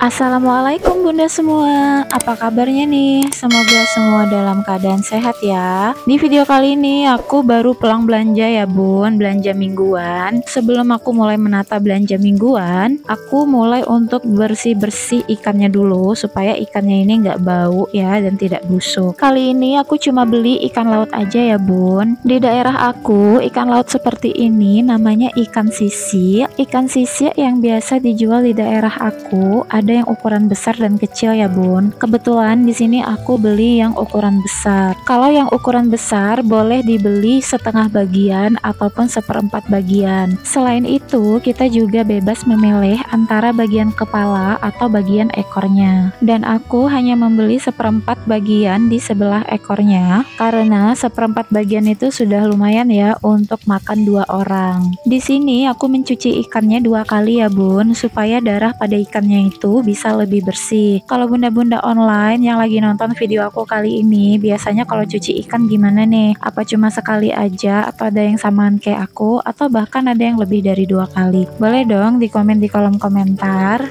Assalamualaikum bunda semua, apa kabarnya nih? Semoga semua dalam keadaan sehat ya. Di video kali ini aku baru pulang belanja ya bun, belanja mingguan. Sebelum aku mulai menata belanja mingguan, aku mulai untuk bersih-bersih ikannya dulu supaya ikannya ini nggak bau ya dan tidak busuk. Kali ini aku cuma beli ikan laut aja ya bun. Di daerah aku ikan laut seperti ini namanya ikan sisik. Ikan sisik yang biasa dijual di daerah aku ada yang ukuran besar dan kecil ya bun. Kebetulan di sini aku beli yang ukuran besar. Kalau yang ukuran besar boleh dibeli setengah bagian ataupun seperempat bagian. Selain itu kita juga bebas memilih antara bagian kepala atau bagian ekornya. Dan aku hanya membeli seperempat bagian di sebelah ekornya karena seperempat bagian itu sudah lumayan ya untuk makan 2 orang. Di sini aku mencuci ikannya 2 kali ya bun supaya darah pada ikannya itu bisa lebih bersih. Kalau bunda-bunda online yang lagi nonton video aku kali ini, biasanya kalau cuci ikan gimana nih? Apa cuma sekali aja atau ada yang samaan kayak aku atau bahkan ada yang lebih dari 2 kali? Boleh dong di komen di kolom komentar.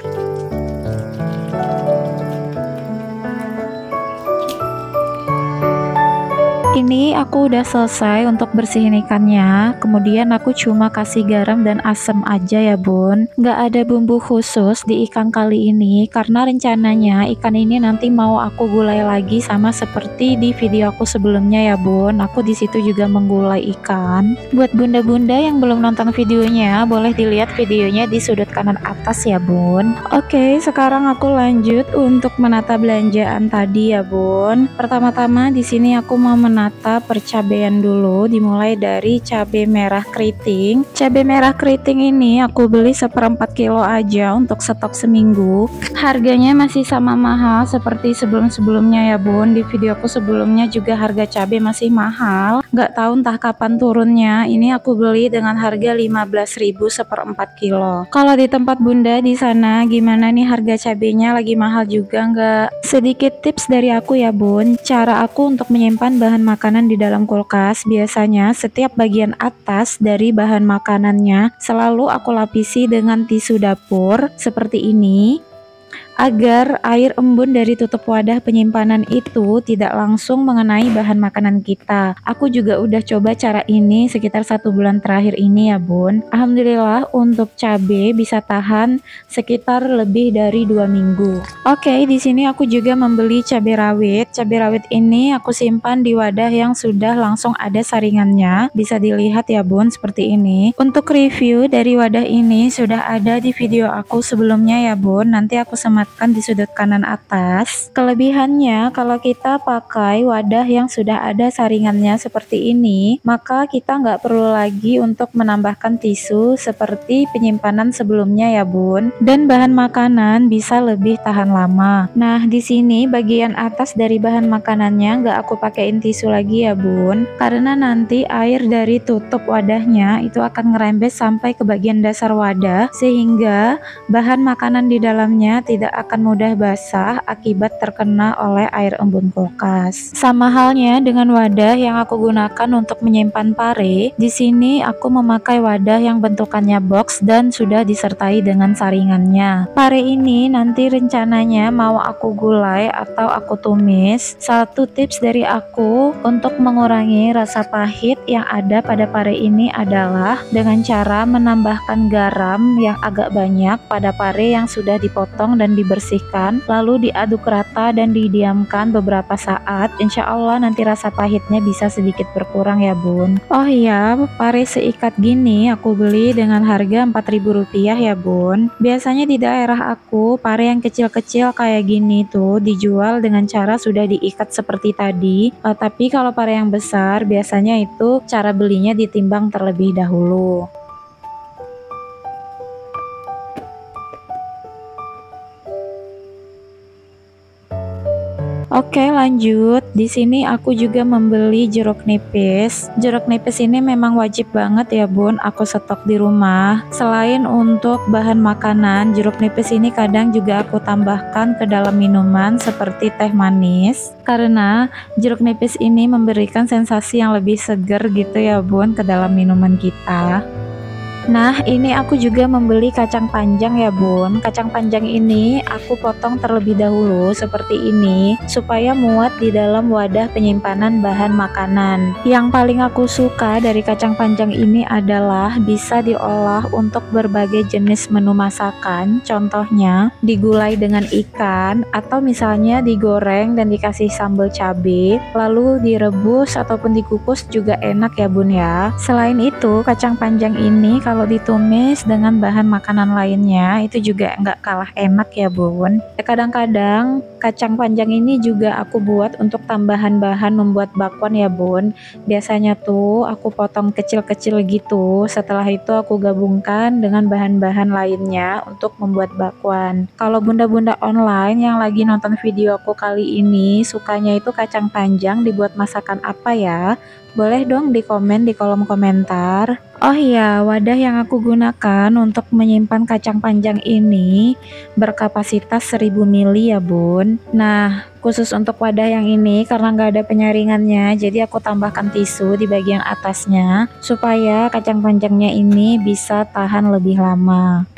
Ini aku udah selesai untuk bersihin ikannya, kemudian aku cuma kasih garam dan asam aja ya bun. Nggak ada bumbu khusus di ikan kali ini karena rencananya ikan ini nanti mau aku gulai lagi sama seperti di video aku sebelumnya ya bun. Aku di situ juga menggulai ikan. Buat bunda-bunda yang belum nonton videonya, boleh dilihat videonya di sudut kanan atas ya bun. Oke, sekarang aku lanjut untuk menata belanjaan tadi ya bun. Pertama-tama di sini aku mau menata percabean dulu, dimulai dari cabai merah keriting. Cabai merah keriting ini aku beli seperempat kilo aja untuk stok seminggu. Harganya masih sama mahal seperti sebelum-sebelumnya ya bun. Di videoku sebelumnya juga harga cabai masih mahal, nggak tahu entah kapan turunnya. Ini aku beli dengan harga 15.000 seperempat kilo. Kalau di tempat bunda di sana gimana nih, harga cabainya lagi mahal juga nggak? Sedikit tips dari aku ya bun, cara aku untuk menyimpan bahan makanan di dalam kulkas. Biasanya setiap bagian atas dari bahan makanannya selalu aku lapisi dengan tisu dapur seperti ini, agar air embun dari tutup wadah penyimpanan itu tidak langsung mengenai bahan makanan kita. Aku juga udah coba cara ini sekitar 1 bulan terakhir ini ya bun. Alhamdulillah untuk cabai bisa tahan sekitar lebih dari 2 minggu. Oke, di sini aku juga membeli cabai rawit. Cabai rawit ini aku simpan di wadah yang sudah langsung ada saringannya. Bisa dilihat ya bun seperti ini. Untuk review dari wadah ini sudah ada di video aku sebelumnya ya bun. Nanti aku di sudut kanan atas. Kelebihannya kalau kita pakai wadah yang sudah ada saringannya seperti ini, maka kita nggak perlu lagi untuk menambahkan tisu seperti penyimpanan sebelumnya ya bun, dan bahan makanan bisa lebih tahan lama. Nah di sini bagian atas dari bahan makanannya nggak aku pakein tisu lagi ya bun, karena nanti air dari tutup wadahnya itu akan ngerembes sampai ke bagian dasar wadah sehingga bahan makanan di dalamnya tidak akan mudah basah akibat terkena oleh air embun kulkas. Sama halnya dengan wadah yang aku gunakan untuk menyimpan pare. Di sini aku memakai wadah yang bentukannya box dan sudah disertai dengan saringannya. Pare ini nanti rencananya mau aku gulai atau aku tumis. Satu tips dari aku untuk mengurangi rasa pahit yang ada pada pare ini adalah dengan cara menambahkan garam yang agak banyak pada pare yang sudah dipotong dan dibersihkan, lalu diaduk rata dan didiamkan beberapa saat. Insya Allah nanti rasa pahitnya bisa sedikit berkurang ya bun. Oh iya, pare seikat gini aku beli dengan harga Rp4.000 ya bun. Biasanya di daerah aku pare yang kecil-kecil kayak gini tuh dijual dengan cara sudah diikat seperti tadi. Tapi kalau pare yang besar biasanya itu cara belinya ditimbang terlebih dahulu. Oke, lanjut. Di sini aku juga membeli jeruk nipis. Jeruk nipis ini memang wajib banget ya bun aku stok di rumah. Selain untuk bahan makanan, jeruk nipis ini kadang juga aku tambahkan ke dalam minuman seperti teh manis, karena jeruk nipis ini memberikan sensasi yang lebih seger gitu ya bun ke dalam minuman kita. Nah, ini aku juga membeli kacang panjang ya bun. Kacang panjang ini aku potong terlebih dahulu seperti ini supaya muat di dalam wadah penyimpanan bahan makanan. Yang paling aku suka dari kacang panjang ini adalah bisa diolah untuk berbagai jenis menu masakan. Contohnya digulai dengan ikan, atau misalnya digoreng dan dikasih sambal cabai, lalu direbus ataupun dikukus juga enak ya bun ya. Selain itu, kacang panjang ini kalau ditumis dengan bahan makanan lainnya itu juga nggak kalah enak ya bun. Kadang-kadang kacang panjang ini juga aku buat untuk tambahan bahan membuat bakwan ya bun. Biasanya tuh aku potong kecil-kecil gitu, setelah itu aku gabungkan dengan bahan-bahan lainnya untuk membuat bakwan. Kalau bunda-bunda online yang lagi nonton video aku kali ini sukanya itu kacang panjang dibuat masakan apa ya? Boleh dong di komen di kolom komentar. Oh iya, wadah yang aku gunakan untuk menyimpan kacang panjang ini berkapasitas 1000 ml ya bun. Nah, khusus untuk wadah yang ini karena nggak ada penyaringannya, jadi aku tambahkan tisu di bagian atasnya supaya kacang panjangnya ini bisa tahan lebih lama.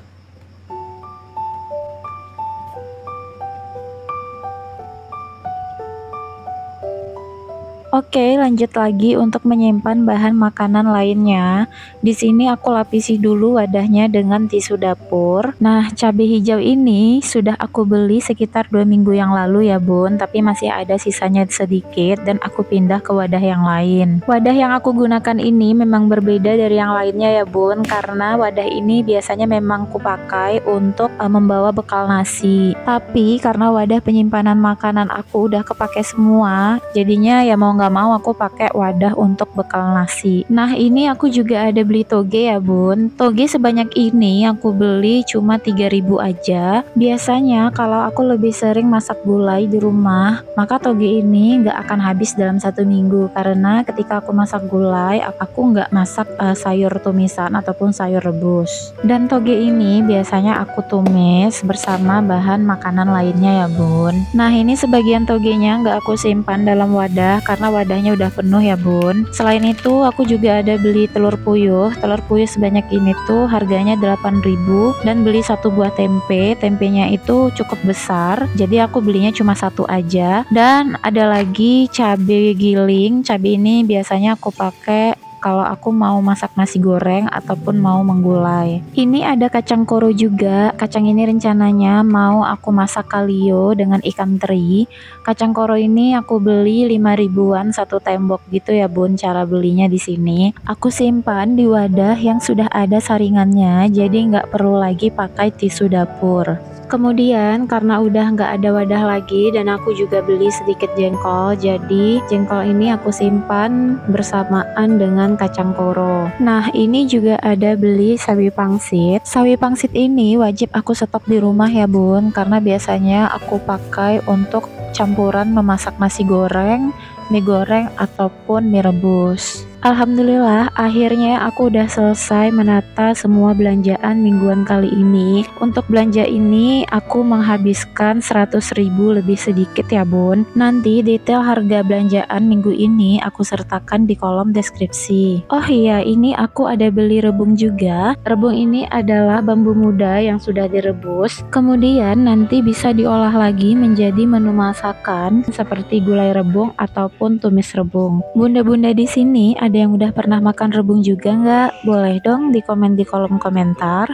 Oke, lanjut lagi untuk menyimpan bahan makanan lainnya. Di sini aku lapisi dulu wadahnya dengan tisu dapur. Nah, cabai hijau ini sudah aku beli sekitar 2 minggu yang lalu ya bun, tapi masih ada sisanya sedikit dan aku pindah ke wadah yang lain. Wadah yang aku gunakan ini memang berbeda dari yang lainnya ya bun, karena wadah ini biasanya memang kupakai untuk membawa bekal nasi. Tapi karena wadah penyimpanan makanan aku udah kepake semua, jadinya ya mau nggak mau aku pakai wadah untuk bekal nasi. Nah, ini aku juga ada beli toge ya bun. Toge sebanyak ini aku beli cuma 3.000 aja. Biasanya kalau aku lebih sering masak gulai di rumah, maka toge ini nggak akan habis dalam 1 minggu, karena ketika aku masak gulai aku nggak masak sayur tumisan ataupun sayur rebus. Dan toge ini biasanya aku tumis bersama bahan makanan lainnya ya bun. Nah, ini sebagian togenya nggak aku simpan dalam wadah karena wadahnya udah penuh ya bun. Selain itu aku juga ada beli telur puyuh. Telur puyuh sebanyak ini tuh harganya 8.000 dan beli 1 buah tempe. Tempenya itu cukup besar, jadi aku belinya cuma 1 aja. Dan ada lagi cabai giling. Cabai ini biasanya aku pakai kalau aku mau masak nasi goreng ataupun mau menggulai. Ini ada kacang koro juga. Kacang ini rencananya mau aku masak kalio dengan ikan teri. Kacang koro ini aku beli 5 ribuan 1 tembok gitu ya bun. Cara belinya di sini aku simpan di wadah yang sudah ada saringannya, jadi nggak perlu lagi pakai tisu dapur. Kemudian karena udah nggak ada wadah lagi dan aku juga beli sedikit jengkol, jadi jengkol ini aku simpan bersamaan dengan kacang koro. Nah, ini juga ada beli sawi pangsit. Sawi pangsit ini wajib aku stok di rumah ya bun, karena biasanya aku pakai untuk campuran memasak nasi goreng, mie goreng ataupun mie rebus. Alhamdulillah akhirnya aku udah selesai menata semua belanjaan mingguan kali ini. Untuk belanja ini aku menghabiskan 100.000 lebih sedikit ya bun. Nanti detail harga belanjaan minggu ini aku sertakan di kolom deskripsi. Oh iya, ini aku ada beli rebung juga. Rebung ini adalah bambu muda yang sudah direbus, kemudian nanti bisa diolah lagi menjadi menu masakan seperti gulai rebung ataupun tumis rebung. Bunda-bunda di sini ada yang udah pernah makan rebung juga nggak? Boleh dong di komen di kolom komentar.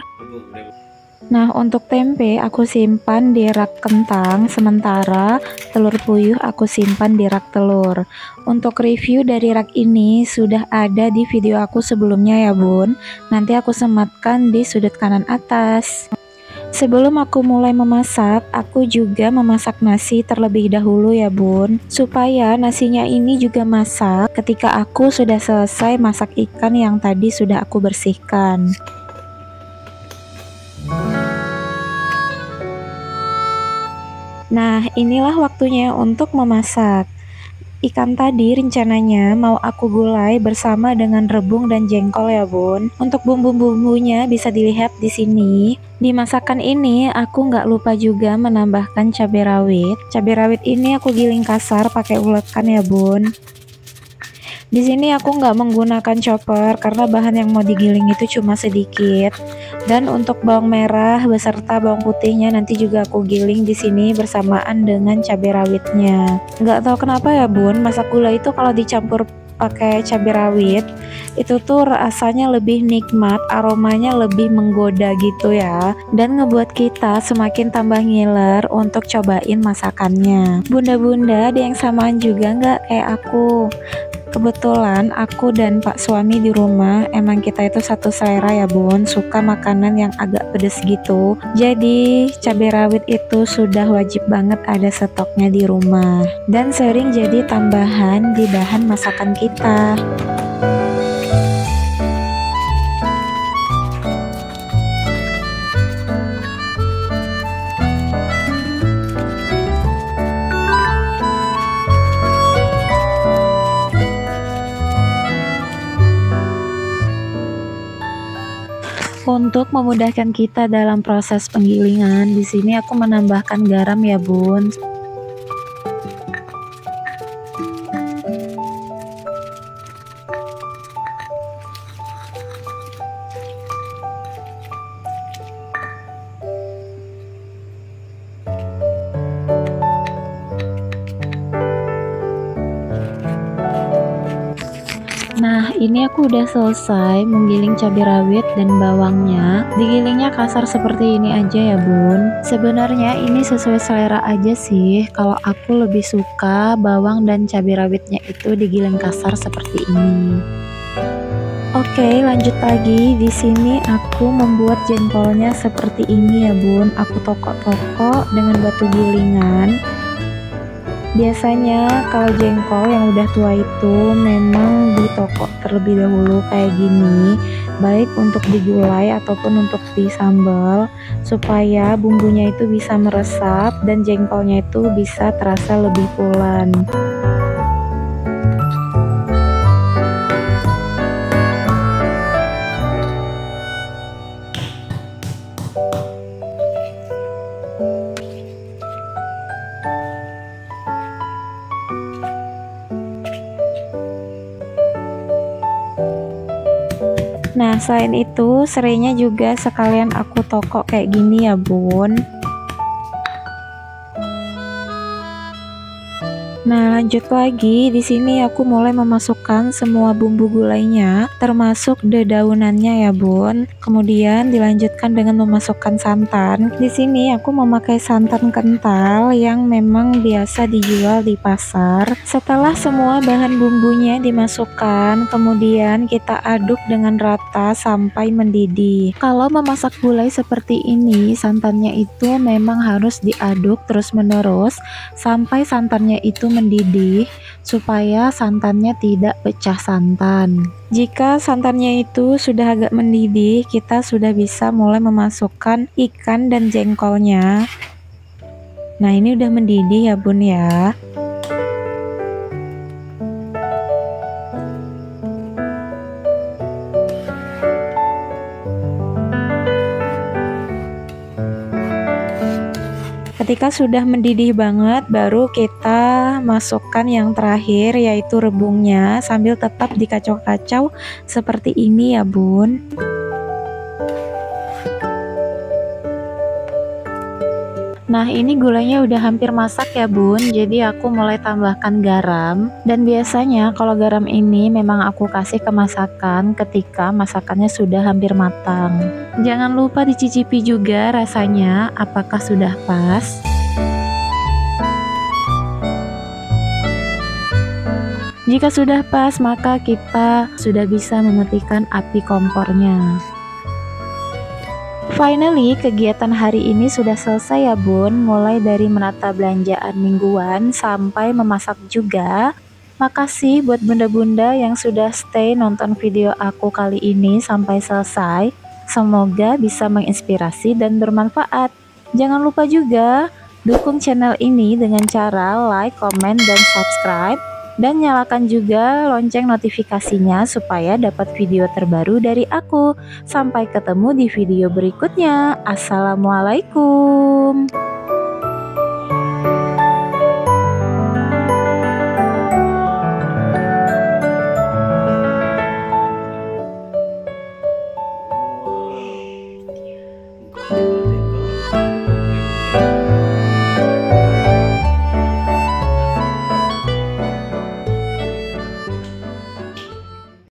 Nah, untuk tempe aku simpan di rak kentang, sementara telur puyuh aku simpan di rak telur. Untuk review dari rak ini sudah ada di video aku sebelumnya ya bun. Nanti aku sematkan di sudut kanan atas. Sebelum aku mulai memasak, aku juga memasak nasi terlebih dahulu ya bun, supaya nasinya ini juga masak ketika aku sudah selesai masak ikan yang tadi sudah aku bersihkan. Nah, inilah waktunya untuk memasak. Ikan tadi rencananya mau aku gulai bersama dengan rebung dan jengkol ya bun. Untuk bumbu-bumbunya bisa dilihat di sini. Di masakan ini aku nggak lupa juga menambahkan cabai rawit. Cabai rawit ini aku giling kasar pakai ulekan ya bun. Di sini aku nggak menggunakan chopper karena bahan yang mau digiling itu cuma sedikit. Dan untuk bawang merah beserta bawang putihnya nanti juga aku giling di sini bersamaan dengan cabai rawitnya. Nggak tahu kenapa ya Bun, masak gula itu kalau dicampur pakai cabai rawit itu tuh rasanya lebih nikmat, aromanya lebih menggoda gitu ya, dan ngebuat kita semakin tambah ngiler untuk cobain masakannya. Bunda-bunda ada yang samaan juga nggak kayak aku? Kebetulan aku dan Pak suami di rumah emang kita itu satu selera ya Bun, suka makanan yang agak pedes gitu. Jadi cabai rawit itu sudah wajib banget ada stoknya di rumah dan sering jadi tambahan di bahan masakan kita. Untuk memudahkan kita dalam proses penggilingan, di sini aku menambahkan garam ya Bun. Nah, ini aku udah selesai menggiling cabai rawit dan bawangnya. Digilingnya kasar seperti ini aja ya Bun. Sebenarnya ini sesuai selera aja sih. Kalau aku lebih suka bawang dan cabai rawitnya itu digiling kasar seperti ini. Oke, lanjut lagi. Di sini aku membuat jengkolnya seperti ini ya Bun. Aku tokok-tokok dengan batu gilingan. Biasanya kalau jengkol yang udah tua itu memang ditokok terlebih dahulu kayak gini, baik untuk digulai ataupun untuk di sambal, supaya bumbunya itu bisa meresap dan jengkolnya itu bisa terasa lebih pulen. Nah, selain itu serainya juga sekalian aku tokok kayak gini ya Bun. Nah, lanjut lagi. Di sini aku mulai memasukkan semua bumbu gulainya, termasuk dedaunannya ya, Bun. Kemudian dilanjutkan dengan memasukkan santan. Di sini aku memakai santan kental yang memang biasa dijual di pasar. Setelah semua bahan bumbunya dimasukkan, kemudian kita aduk dengan rata sampai mendidih. Kalau memasak gulai seperti ini, santannya itu memang harus diaduk terus-menerus sampai santannya itu mendidih supaya santannya tidak pecah santan. Jika santannya itu sudah agak mendidih, kita sudah bisa mulai memasukkan ikan dan jengkolnya. Nah, ini udah mendidih ya Bun ya. Ketika sudah mendidih banget, baru kita masukkan yang terakhir yaitu rebungnya sambil tetap dikacau-kacau seperti ini ya Bun. Nah, ini gulanya udah hampir masak ya Bun, jadi aku mulai tambahkan garam. Dan biasanya kalau garam ini memang aku kasih ke masakan ketika masakannya sudah hampir matang. Jangan lupa dicicipi juga rasanya apakah sudah pas. Jika sudah pas, maka kita sudah bisa mematikan api kompornya. Finally, kegiatan hari ini sudah selesai ya Bun, mulai dari menata belanjaan mingguan sampai memasak juga. Makasih buat bunda-bunda yang sudah stay nonton video aku kali ini sampai selesai. Semoga bisa menginspirasi dan bermanfaat. Jangan lupa juga dukung channel ini dengan cara like, comment, dan subscribe. Dan nyalakan juga lonceng notifikasinya supaya dapat video terbaru dari aku. Sampai ketemu di video berikutnya. Assalamualaikum.